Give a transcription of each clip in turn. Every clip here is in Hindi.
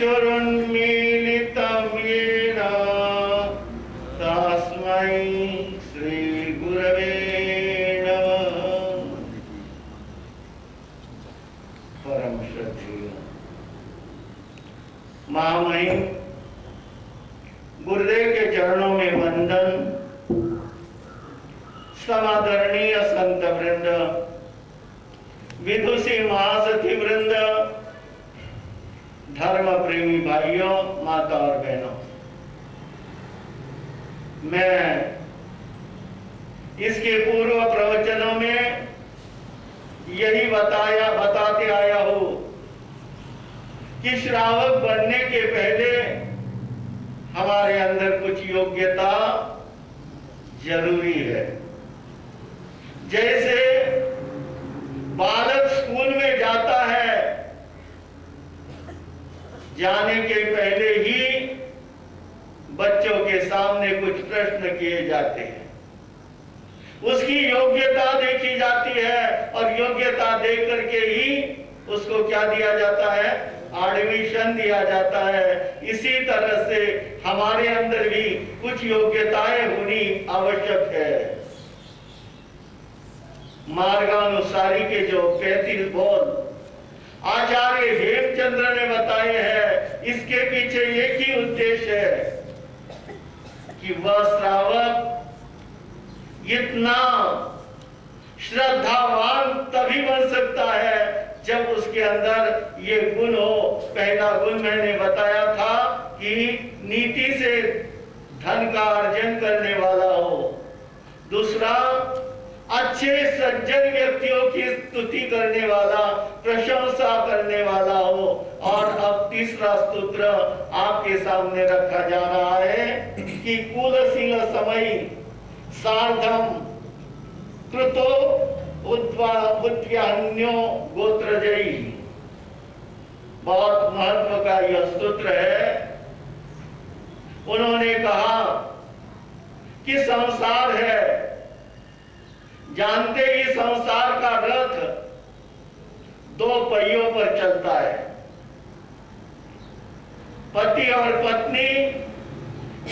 चक्षुरुन्मीलितं येन तस्मै श्रीगुरवे नमः। परम श्रद्धेय महामहिम गुरुदेव के चरणों में वंदन। समादरणीय संत वृंद, विदुषी महासती वृंद, धर्म प्रेमी भाइयों, माता और बहनों, मैं इसके पूर्व प्रवचनों में यही बताते आया हूं कि श्रावक बनने के पहले हमारे अंदर कुछ योग्यता जरूरी है। जैसे बालक स्कूल में जाता है, जाने के पहले ही बच्चों के सामने कुछ प्रश्न किए जाते हैं, उसकी योग्यता देखी जाती है और योग्यता देख करके ही उसको क्या दिया जाता है, एडमिशन दिया जाता है। इसी तरह से हमारे अंदर भी कुछ योग्यताएं होनी आवश्यक है। मार्गानुसारी के जो 35 बोल आचार्य हेमचंद्र ने बताए हैं, इसके पीछे एक ही उद्देश्य है कि वह श्रावक इतना श्रद्धावान तभी बन सकता है जब उसके अंदर ये गुण हो। पहला गुण मैंने बताया था कि नीति से धन का अर्जन करने वाला हो। दूसरा, अच्छे सज्जन व्यक्तियों की स्तुति करने वाला, प्रशंसा करने वाला हो। और अब तीसरा स्तोत्र आपके सामने रखा जा रहा है कि कुलशील समय सार्धम कृतो उद्व्यान्यो गोत्रजयी। बहुत महत्व का यह स्तोत्र है। उन्होंने कहा कि संसार है, जानते ही संसार का रथ 2 पहियों पर चलता है। पति और पत्नी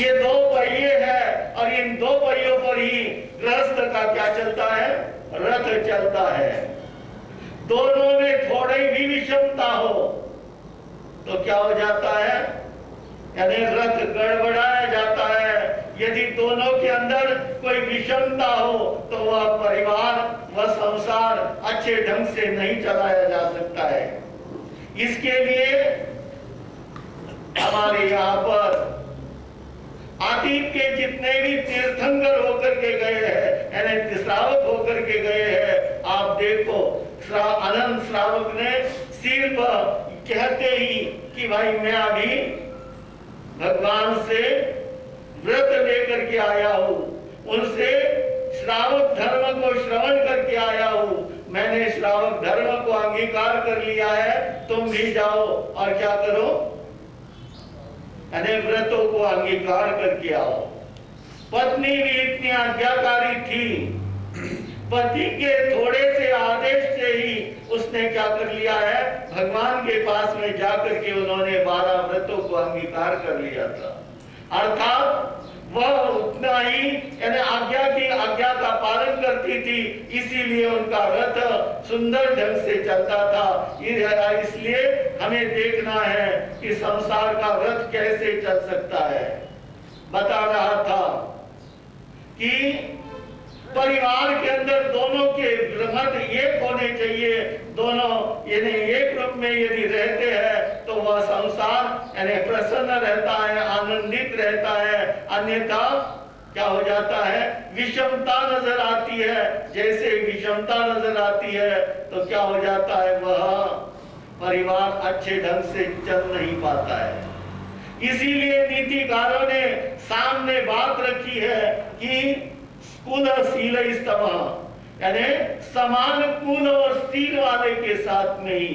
ये 2 पहिए हैं और इन 2 पहियों पर ही गृहस्थ का क्या चलता है, रथ चलता है। दोनों में थोड़ी भी विषमता हो तो क्या हो जाता है, यानी रथ गड़बड़ाया जाता है। यदि दोनों के अंदर कोई विषमता हो तो वह परिवार, वह संसार अच्छे ढंग से नहीं चलाया जा सकता है। इसके लिए हमारे यहाँ पर अतीत के जितने भी तीर्थंकर होकर के गए हैं, यानी श्रावक होकर के गए हैं, आप देखो अनंत श्रावक ने सिर्फ कहते ही कि भाई मैं अभी भगवान से व्रत लेकर के आया हूँ, उनसे श्रावक धर्म को श्रवण करके आया हूँ, मैंने श्रावक धर्म को अंगीकार कर लिया है, तुम भी जाओ और क्या करो, यानी व्रतों को अंगीकार करके आओ। पत्नी भी इतनी आज्ञाकारी थी, पति के थोड़े से आदेश से ही उसने क्या कर लिया है, भगवान के पास में जाकर के उन्होंने 12 व्रतों को अंगीकार कर लिया था। अर्थात वह उतना ही यानी आज्ञा का पालन करती थी, इसीलिए उनका रथ सुंदर ढंग से चलता था। इसलिए हमें देखना है कि संसार का रथ कैसे चल सकता है। बता रहा था कि परिवार के अंदर दोनों के मत एक होने चाहिए। दोनों यानी एक रूप में यदि रहते हैं तो वह संसार यानी प्रसन्न रहता है, आनंदित रहता है। अन्यथा क्या हो जाता है, विषमता नजर आती है। जैसे विषमता नजर आती है तो क्या हो जाता है, वह परिवार अच्छे ढंग से चल नहीं पाता है। इसीलिए नीतिकारों ने सामने बात रखी है कि कुलशील स्तमः, यानी समान कुल और शील वाले के साथ में ही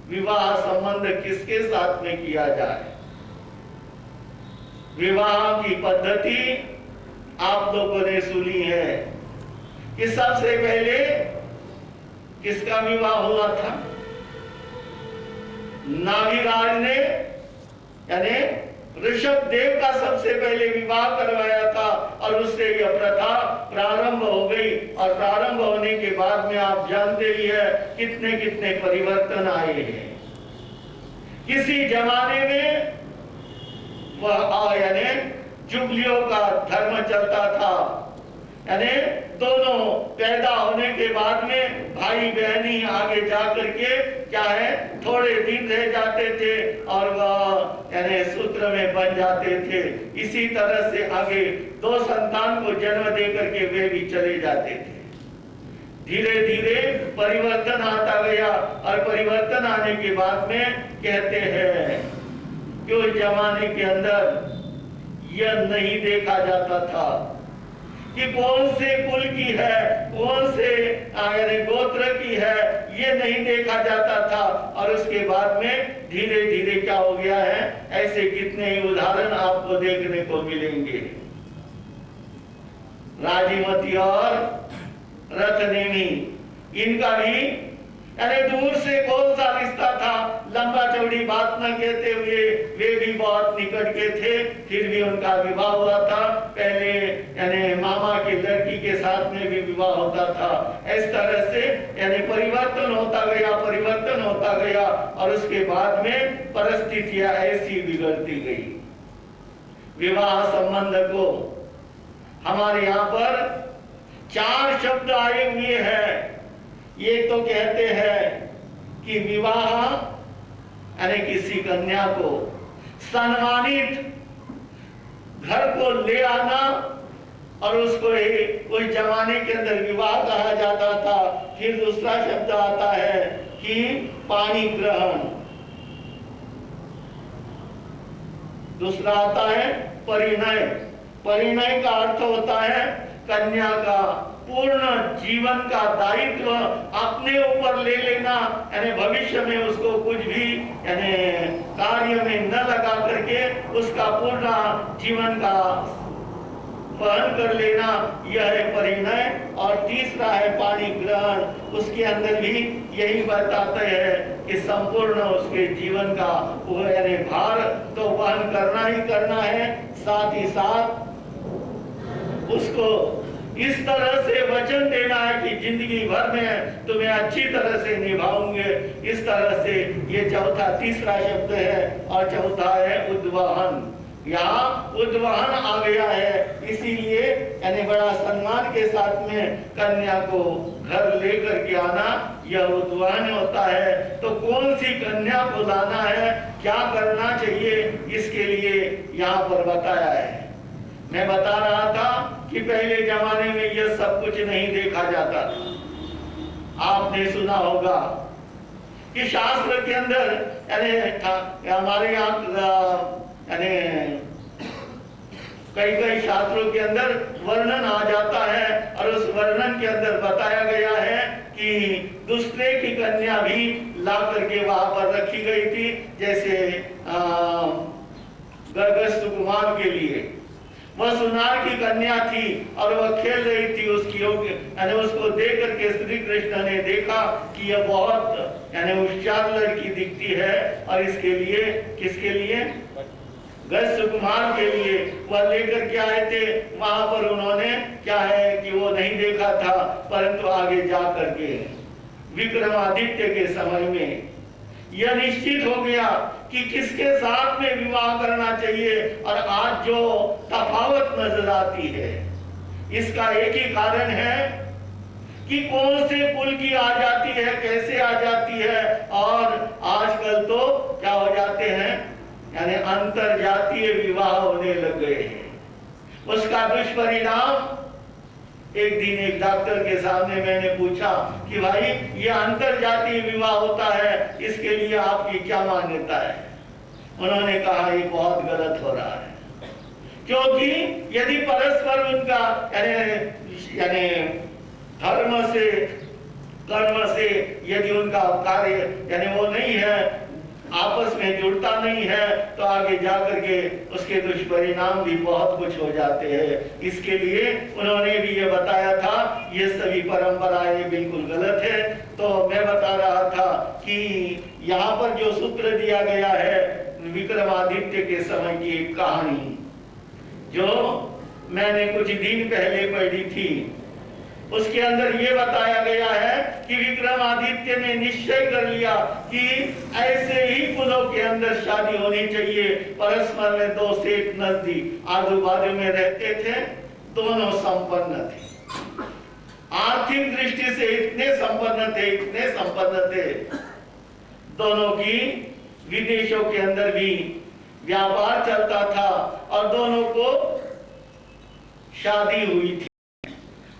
विवाह संबंध किसके साथ में किया जाए। विवाह की पद्धति आप लोगों ने सुनी है कि सबसे पहले किसका विवाह हुआ था, नाभिराज ने यानी ऋषभ देव का सबसे पहले विवाह करवाया था और उससे यह प्रथा प्रारंभ हो गई। और प्रारंभ होने के बाद में आप जानते ही है कितने कितने परिवर्तन आए हैं। किसी जमाने में वह यानी जुबलियों का धर्म चलता था, यानी दोनों पैदा होने के बाद में भाई बहनी आगे जाकर के क्या है थोड़े दिन रह जाते थे और वह यानी सूत्र में बन जाते थे। इसी तरह से आगे दो संतान को जन्म दे करके वे भी चले जाते थे। धीरे धीरे परिवर्तन आता गया और परिवर्तन आने के बाद में कहते हैं कि उस जमाने के अंदर यह नहीं देखा जाता था कि कौन से कुल की है, कौन से गोत्र की है, ये नहीं देखा जाता था। और उसके बाद में धीरे धीरे क्या हो गया है, ऐसे कितने ही उदाहरण आपको देखने को मिलेंगे। राजीमती और रथनेमी, इनका भी यानी दूर से कौन सा रिश्ता था, लंबा चौड़ी बात न कहते हुए वे भी बहुत निकट के थे, फिर भी उनका विवाह हुआ था। पहले यानी मामा की लड़की के साथ में भी विवाह होता था। इस तरह से यानी परिवर्तन होता गया, परिवर्तन होता गया और उसके बाद में परिस्थितियां ऐसी बिगड़ती गई। विवाह संबंध को हमारे यहाँ पर 4 शब्द आए हुए हैं। ये तो कहते हैं कि विवाह यानी किसी कन्या को सम्मानित घर को ले आना और उसको उस जमाने के अंदर विवाह कहा जाता था। फिर दूसरा शब्द आता है कि पाणी ग्रहण, दूसरा आता है परिणय। परिणय का अर्थ होता है कन्या का पूर्ण जीवन का दायित्व अपने ऊपर ले लेना, यानी भविष्य में उसको कुछ भी यानी कार्य में न लगा करके उसका पूर्ण जीवन का वहन कर लेना, यह है परिणय। और तीसरा है पाणी ग्रहण, उसके अंदर भी यही बताते हैं कि संपूर्ण उसके जीवन का यानी भार तो वहन करना ही करना है, साथ ही साथ उसको इस तरह से वचन देना है कि जिंदगी भर में तुम्हें अच्छी तरह से निभाऊंगे। इस तरह से ये तीसरा शब्द है। और चौथा है उद्वहन। यहाँ उद्वहन आ गया है, इसीलिए यानी बड़ा सम्मान के साथ में कन्या को घर लेकर के आना, यह उद्वहन होता है। तो कौन सी कन्या को लाना है, क्या करना चाहिए, इसके लिए यहाँ पर बताया है। मैं बता रहा था कि पहले जमाने में यह सब कुछ नहीं देखा जाता था। आपने सुना होगा कि शास्त्र के अंदर यानी हमारे यहाँ यानी कई शास्त्रों के अंदर वर्णन आ जाता है और उस वर्णन के अंदर बताया गया है कि दूसरे की कन्या भी ला करके वहां पर रखी गई थी। जैसे गर्गस्थ कुमार के लिए वह सुनार की कन्या थी और वह खेल रही थी, उसकी यानी उसको देख करके श्री कृष्ण ने देखा कि यह बहुत यानी होशियार लड़की दिखती है और इसके लिए किसके लिए गर्गस्थ कुमार के लिए वह लेकर के आए थे। वहां पर उन्होंने क्या है कि वो नहीं देखा था, परंतु आगे जा करके विक्रमादित्य के समय में यह निश्चित हो गया कि किसके साथ में विवाह करना चाहिए। और आज जो तफावत नजर आती है, इसका एक ही कारण है कि कौन से कुल की आ जाती है, कैसे आ जाती है। और आजकल तो क्या हो जाते हैं, यानी अंतर जातीय विवाह होने लग गए हैं। उसका दुष्परिणाम, एक दिन एक डॉक्टर के सामने मैंने पूछा कि भाई ये अंतर जातीय विवाह होता है, इसके लिए आपकी क्या मान्यता है। उन्होंने कहा ये बहुत गलत हो रहा है, क्योंकि यदि परस्पर उनका यानी धर्म से कर्म से यदि उनका कार्य यानी वो नहीं है, आपस में जुड़ता नहीं है, तो आगे जाकर के उसके दुष्परिणाम भी बहुत कुछ हो जाते हैं। इसके लिए उन्होंने भी ये बताया था ये सभी परंपराएं बिल्कुल गलत है। तो मैं बता रहा था कि यहाँ पर जो सूत्र दिया गया है विक्रमादित्य के समय की एक कहानी जो मैंने कुछ दिन पहले पढ़ी थी। उसके अंदर ये बताया गया है कि विक्रमादित्य ने निश्चय कर लिया कि ऐसे ही कुलों के अंदर शादी होनी चाहिए। परस्पर में दो सेठ नजदीक आजू बाजू में रहते थे, दोनों संपन्न थे, आर्थिक दृष्टि से इतने संपन्न थे, दोनों की विदेशों के अंदर भी व्यापार चलता था और दोनों को शादी हुई थी।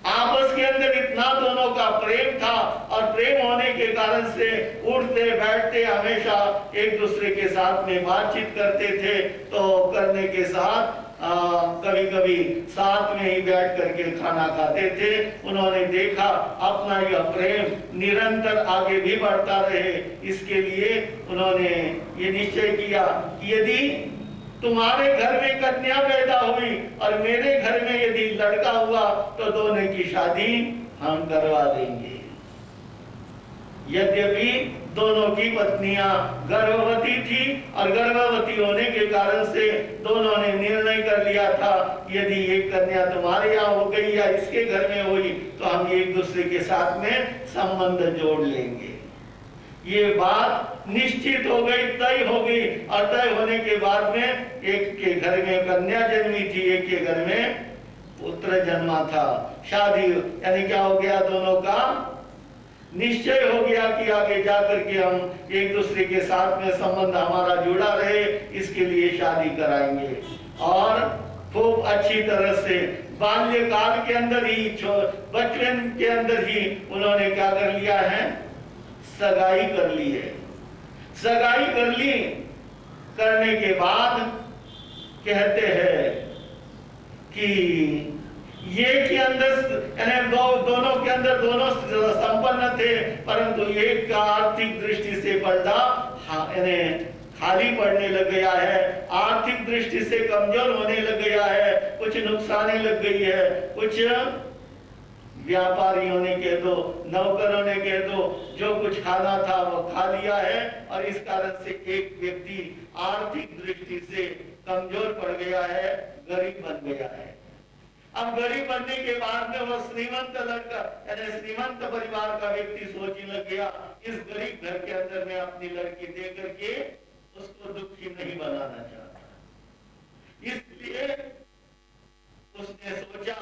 आपस के अंदर इतना दोनों का प्रेम था और प्रेम होने के कारण से उठते बैठते हमेशा एक दूसरे के साथ में बातचीत करते थे। तो करने के साथ कभी कभी साथ में ही बैठ करके खाना खाते थे। उन्होंने देखा अपना यह प्रेम निरंतर आगे भी बढ़ता रहे, इसके लिए उन्होंने ये निश्चय किया कि यदि तुम्हारे घर में कन्या पैदा हुई और मेरे घर में यदि लड़का हुआ तो दोनों की शादी हम करवा देंगे। यद्यपि दोनों की पत्नियां गर्भवती थी और गर्भवती होने के कारण से दोनों ने निर्णय कर लिया था यदि एक कन्या तुम्हारे यहाँ हो गई या इसके घर में हुई तो हम एक दूसरे के साथ में संबंध जोड़ लेंगे। ये बात निश्चित हो गई, तय हो गई और तय होने के बाद में एक के घर में कन्या जन्मी थी, एक के घर में पुत्र जन्मा था। शादी यानी क्या हो गया, दोनों का निश्चय हो गया कि आगे जाकर के हम एक दूसरे के साथ में संबंध हमारा जुड़ा रहे, इसके लिए शादी कराएंगे। और खूब अच्छी तरह से बाल्यकाल के अंदर ही, बचपन के अंदर ही उन्होंने क्या कर लिया है, सगाई कर ली है। सगाई कर ली, करने के बाद कहते हैं कि ये के अंदर दोनों के अंदर दोनों संपन्न थे, परंतु एक का आर्थिक दृष्टि से पर्दा खाली पड़ने लग गया है, आर्थिक दृष्टि से कमजोर होने लग गया है, कुछ नुकसाने लग गई है, कुछ व्यापारियों ने कह दो, नौकरों ने कह दो, जो कुछ खाना था वो खा लिया है और इस कारण से एक व्यक्ति आर्थिक दृष्टि से कमजोर पड़ गया है, गरीब बन गया है। अब गरीब बनने के बाद में वो श्रीमंत लड़का यानी श्रीमंत परिवार का व्यक्ति सोचने लग गया, इस गरीब घर के अंदर मैं अपनी लड़की दे करके उसको दुखी नहीं बनाना चाहता। इसलिए उसने सोचा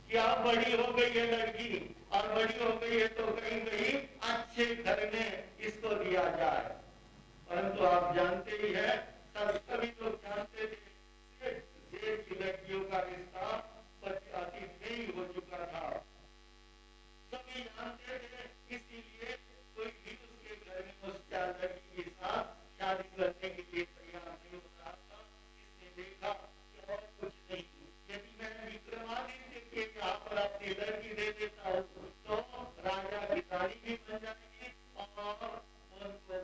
कि अब बड़ी हो गई है लड़की और बड़ी हो गई है तो कहीं कहीं अच्छे घर में इसको दिया जाए। परंतु आप जानते ही हैं, सभी लोग जानते थे की लड़कियों का रिश्ता अतीत में ही हो चुका था, सभी जानते थे, इसीलिए कोई भी उसके घर में उस लड़की के साथ शादी करने के लिए तैयार नहीं हो रहा था। इसने देखा कि और कुछ नहीं, यदि मैं विक्रमादित्य के यहाँ पर अपनी लड़की दे देता हूँ तो राजा की रानी भी बन जाएगी और उनको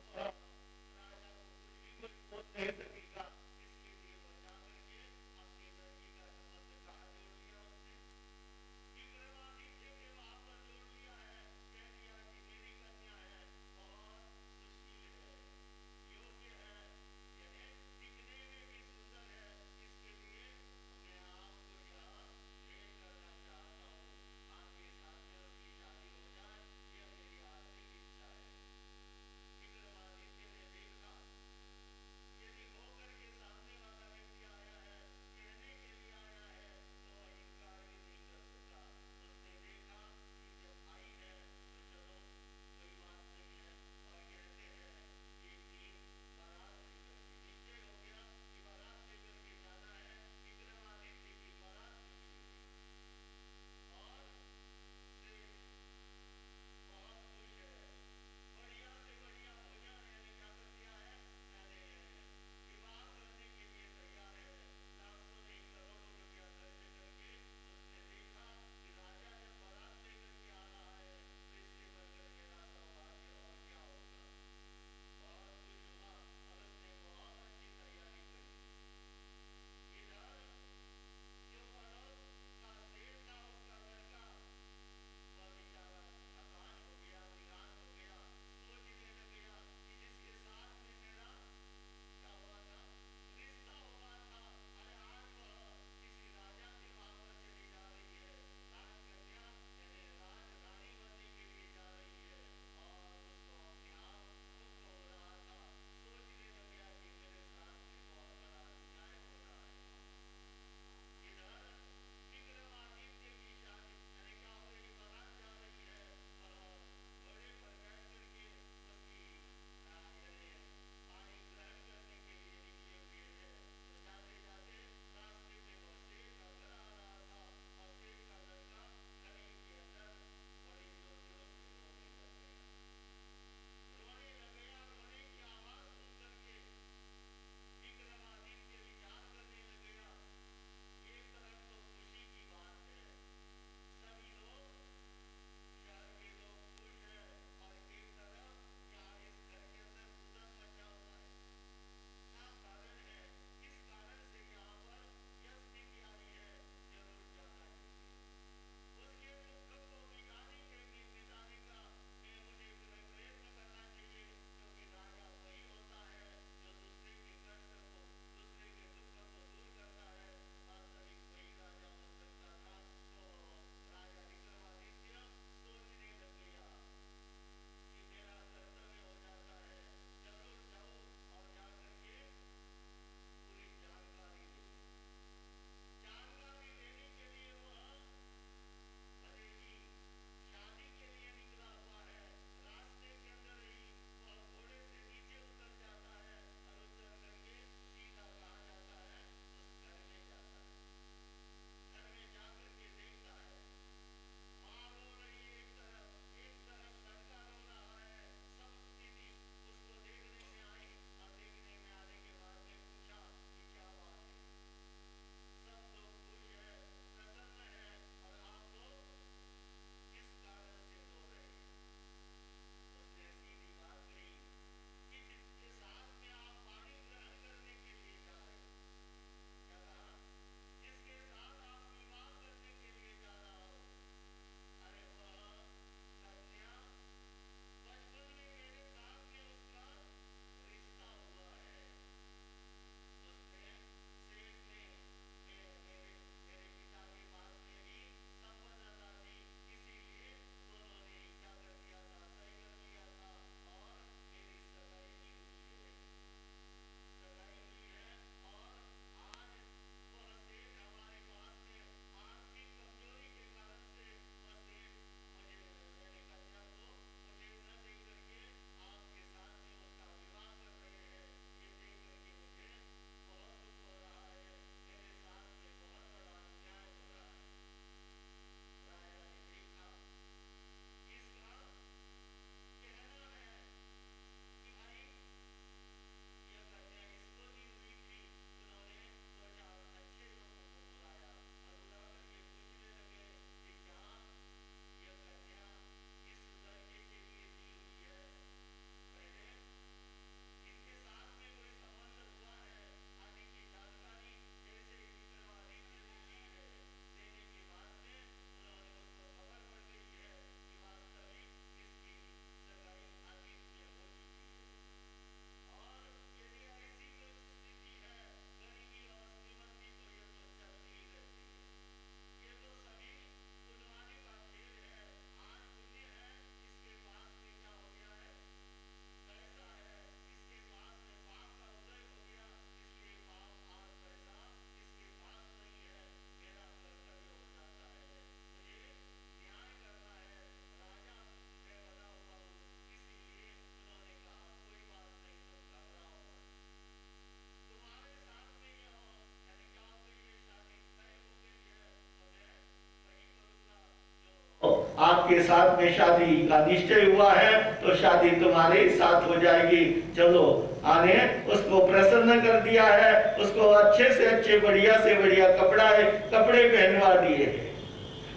आपके साथ में शादी का निश्चय हुआ है तो शादी तुम्हारे साथ हो जाएगी, चलो। आने उसको प्रसन्न कर दिया है, उसको अच्छे से अच्छे बढ़िया से बढ़िया कपड़े पहनवा दिए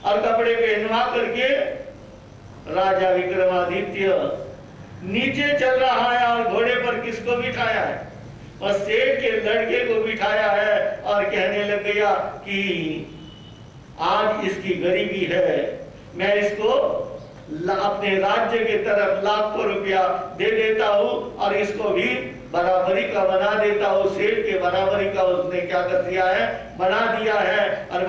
और कपड़े पहनवा करके राजा विक्रमादित्य नीचे चल रहा है और घोड़े पर किसको बिठाया है? और सेठ के लड़के को बिठाया है और कहने लग गया कि आज इसकी गरीबी है, मैं इसको अपने राज्य के तरफ लाखों रुपया दे देता हूं और इसको भी बराबरी का बना देता हूं। सेठ के बराबरी का उसने क्या कर दिया है? बना दिया है और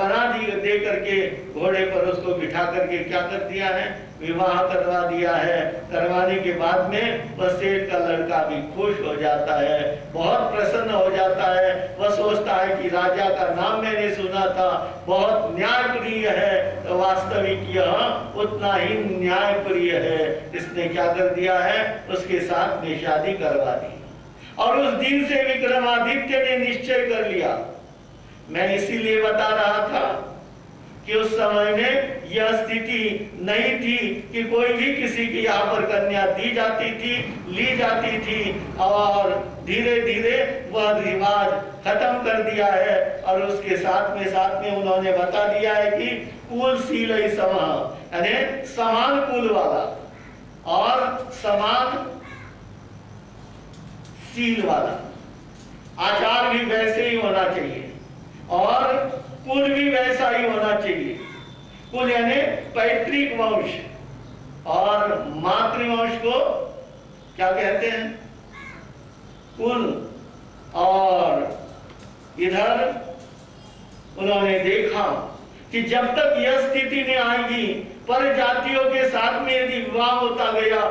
दे करके घोड़े पर उसको बिठा करके क्या कर दिया है? विवाह करवा दिया है। करवाने के बाद में वह सेठ का लड़का भी खुश हो जाता है, बहुत प्रसन्न हो जाता है। वह सोचता है कि राजा का नाम मैंने सुना था, बहुत न्यायप्रिय है, तो वास्तविक यह उतना ही न्यायप्रिय है। इसने क्या कर दिया है? उसके साथ में शादी करवा दी और उस दिन से विक्रमादित्य ने निश्चय कर लिया। मैं इसीलिए बता रहा था कि उस समय में यह स्थिति नहीं थी कि कोई भी किसी की यहाँ पर कन्या दी जाती थी, ली जाती थी, और धीरे धीरे वह रिवाज खत्म कर दिया है। और उसके साथ में उन्होंने बता दिया है कि कुलशील यानी समान कुल वाला और समान सील वाला आचार भी वैसे ही होना चाहिए और कुल भी वैसा ही होना चाहिए। कुल यानी पैतृक वंश और मातृवंश को क्या कहते हैं? कुल। और इधर उन्होंने देखा कि जब तक यह स्थिति नहीं आएगी, पर जातियों के साथ में यदि विवाह होता गया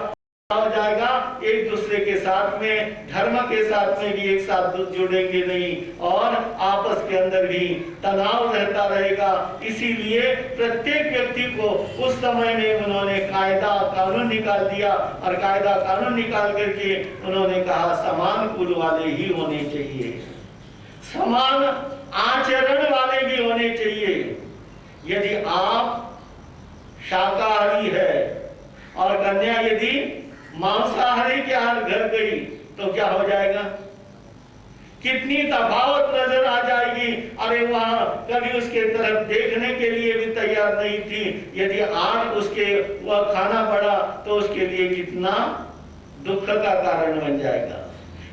हो जाएगा, एक दूसरे के साथ में, धर्म के साथ में भी एक साथ जुड़ेंगे नहीं और आपस के अंदर भी तनाव रहता रहेगा। इसीलिए प्रत्येक व्यक्ति को उस समय में उन्होंने कायदा कानून निकाल दिया और कायदा कानून निकाल करके उन्होंने कहा समान कुल वाले ही होने चाहिए, समान आचरण वाले भी होने चाहिए। यदि आप शाकाहारी है और कन्या यदि मांसाहारी के यहाँ घर गई तो क्या हो जाएगा? कितनी तफावत नजर आ जाएगी। अरे वहां कभी उसके तरफ देखने के लिए भी तैयार नहीं थी, यदि आज उसके वह खाना पड़ा तो उसके लिए कितना दुख का कारण बन जाएगा।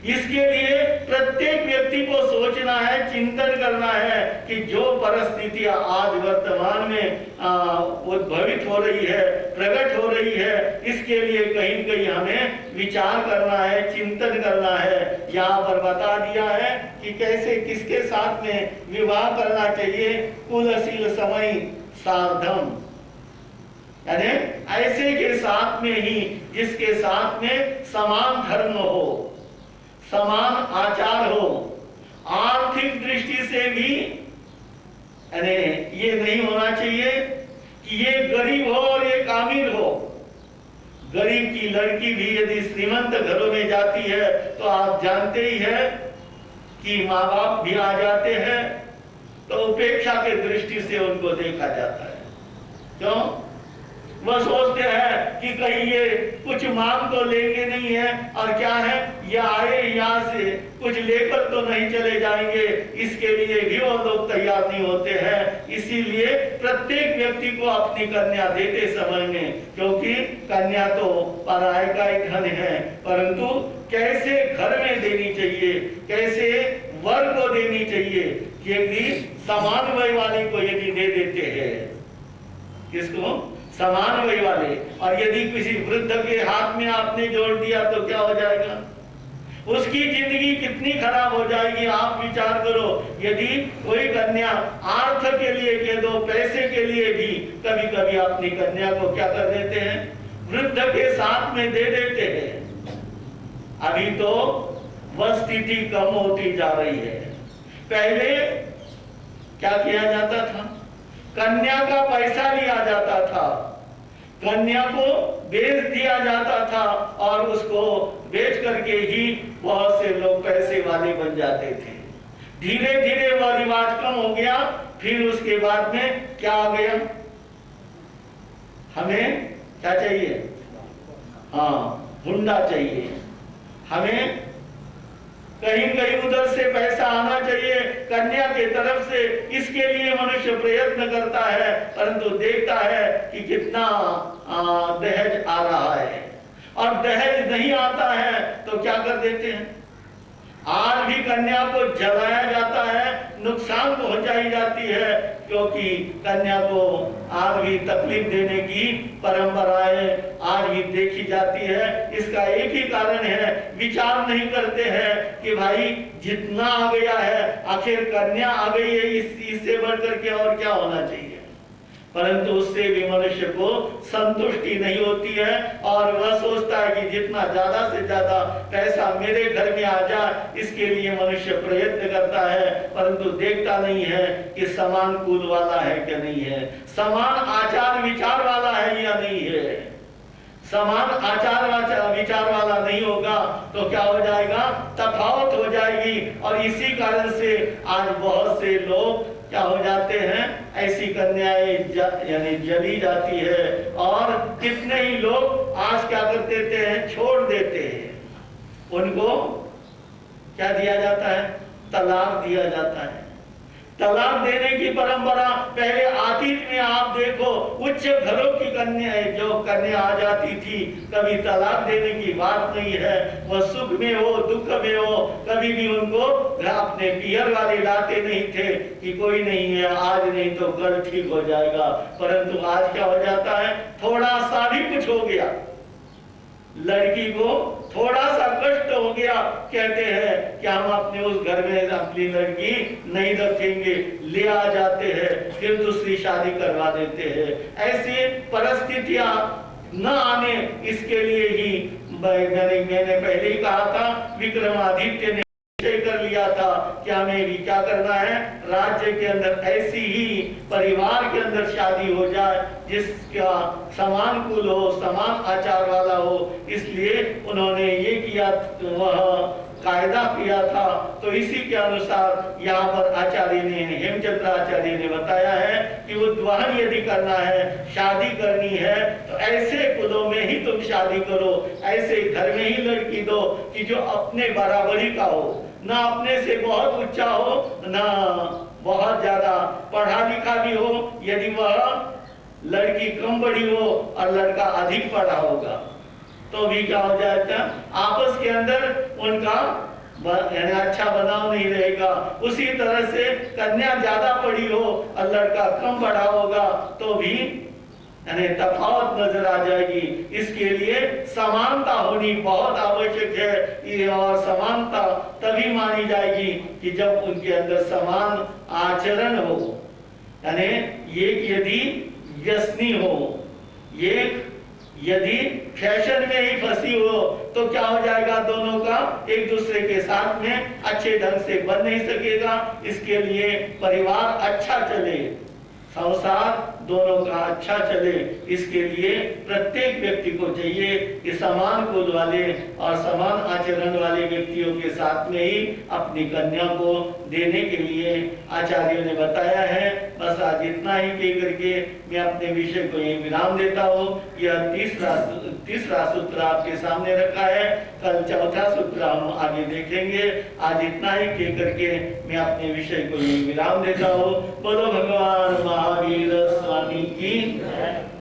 इसके लिए प्रत्येक व्यक्ति को सोचना है, चिंतन करना है कि जो परिस्थितियां आज वर्तमान में उद्भवित हो रही है, प्रकट हो रही है, इसके लिए कहीं कहीं हमें विचार करना है, चिंतन करना है। यहाँ पर बता दिया है कि कैसे किसके साथ में विवाह करना चाहिए। कुलशील समय सार्धम, यानी ऐसे के साथ में ही जिसके साथ में समान धर्म हो, समान आचार हो। आर्थिक दृष्टि से भी ये नहीं होना चाहिए कि ये गरीब हो और ये अमीर हो। गरीब की लड़की भी यदि श्रीमंत घरों में जाती है तो आप जानते ही हैं कि माँ बाप भी आ जाते हैं, तो उपेक्षा के दृष्टि से उनको देखा जाता है। क्यों? वह सोचते हैं कि कहीं ये कुछ मांग तो लेंगे नहीं है, और क्या है, ये आए यहाँ से कुछ लेकर तो नहीं चले जाएंगे, इसके लिए भी वो लोग तैयार नहीं होते हैं। इसीलिए प्रत्येक व्यक्ति को अपनी कन्या देते समय में, क्योंकि कन्या तो पराये का एक धन है, परंतु कैसे घर में देनी चाहिए, कैसे वर को देनी चाहिए। यदि समान वय वाली को यदि दे देते हैं, किसको? समान वय वाले, और यदि किसी वृद्ध के हाथ में आपने जोड़ दिया तो क्या हो जाएगा? उसकी जिंदगी कितनी खराब हो जाएगी। आप विचार करो, यदि कोई कन्या अर्थ के लिए कह दो, पैसे के लिए भी कभी कभी अपनी कन्या को क्या कर देते हैं? वृद्ध के साथ में दे देते हैं। अभी तो वह स्थिति कम होती जा रही है। पहले क्या किया जाता था? कन्या का पैसा लिया जाता था, कन्या को बेच दिया जाता था, और उसको बेच करके ही बहुत से लोग पैसे वाले बन जाते थे। धीरे धीरे वह रिवाज कम हो गया। फिर उसके बाद में क्या आ गया? हमें क्या चाहिए? हाँ, हुंडा चाहिए। हमें कहीं कहीं उधर से पैसा आना चाहिए कन्या के तरफ से, इसके लिए मनुष्य प्रयत्न करता है, परंतु देखता है कि कितना दहेज आ रहा है, और दहेज नहीं आता है तो क्या कर देते हैं? आज भी कन्या को जलाया जाता है, नुकसान पहुंचाई जाती है, क्योंकि कन्या को आज भी तकलीफ देने की परंपराएं आज भी देखी जाती है। इसका एक ही कारण है, विचार नहीं करते हैं कि भाई जितना आ गया है, आखिर कन्या आ गई है, इससे बढ़कर के और क्या होना चाहिए। परंतु उससे भी मनुष्य को संतुष्टि नहीं होती है, और वह सोचता है कि जितना ज्यादा से ज्यादा पैसा मेरे घर में आ जाए, इसके लिए मनुष्य प्रयत्न करता है, परंतु देखता नहीं है कि समान कुल वाला है क्या नहीं है, समान आचार विचार वाला है या नहीं है। समान आचार विचार वाला नहीं होगा तो क्या हो जाएगा? तफावत हो जाएगी। और इसी कारण से आज बहुत से लोग क्या हो जाते हैं, ऐसी कन्याएं यानी जली जाती है, और कितने ही लोग आज क्या कर देते हैं, छोड़ देते हैं। उनको क्या दिया जाता है? तलाक दिया जाता है। तलाक देने की परंपरा पहले अतीत में आप देखो, उच्च घरों की कन्या जो कन्या आ जाती थी, कभी तलाक देने की बात नहीं है। वह सुख में हो दुख में हो, कभी भी उनको अपने पियर वाले लाते नहीं थे कि कोई नहीं है, आज नहीं तो कल ठीक हो जाएगा। परंतु आज क्या हो जाता है, थोड़ा सा भी कुछ हो गया, लड़की को थोड़ा सा कष्ट हो गया, कहते हैं कि हम अपने उस घर में अपनी लड़की नहीं रखेंगे, ले आ जाते हैं, फिर दूसरी शादी करवा देते हैं। ऐसी परिस्थितियां न आने, इसके लिए ही मैंने पहले ही कहा था, विक्रमादित्य ने कर लिया था कि हमें भी क्या करना है, राज्य के अंदर ऐसी ही परिवार के अंदर शादी हो जाए जिसका समान कुल हो, समान आचार वाला हो। इसलिए उन्होंने ये किया, वह कायदा किया था। तो इसी के अनुसार यहाँ पर आचार्य ने, हेमचंद्र आचार्य ने बताया है कि उद्वहन यदि करना है, शादी करनी है, तो ऐसे कुलों में ही तुम शादी करो, ऐसे घर में ही लड़की दो कि जो अपने बराबरी का हो, ना अपने से बहुत ऊंचा हो, ना बहुत ज्यादा पढ़ा लिखा भी हो। यदि वह लड़की कम बड़ी हो और लड़का अधिक पढ़ा होगा तो भी क्या हो जाता है, आपस के अंदर उनका यानी अच्छा बनाव नहीं रहेगा। उसी तरह से कन्या ज्यादा पढ़ी हो और लड़का कम पढ़ा होगा तो भी यानी तफावत नजर आ जाएगी। इसके लिए समानता होनी बहुत आवश्यक है, और समानता तभी मानी जाएगी कि जब उनके अंदर समान आचरण हो। यानी एक यदि व्यसनी हो, एक यदि फैशन में ही फंसी हो, तो क्या हो जाएगा, दोनों का एक दूसरे के साथ में अच्छे ढंग से बन नहीं सकेगा। इसके लिए परिवार अच्छा चले, संसार दोनों का अच्छा चले, इसके लिए प्रत्येक व्यक्ति को चाहिए कि समान कुल वाले और समान आचरण वाले व्यक्तियों के साथ में ही अपनी कन्या को देने के लिए आचार्यों ने बताया है। बस आज इतना ही कह करके मैं अपने विषय को यही विराम देता हूँ। यह तीसरा सूत्र आपके सामने रखा है, कल चौथा सूत्र हम आगे देखेंगे। आज इतना ही कह करके मैं अपने विषय को यही विराम देता हूँ। बोलो भगवान महावीर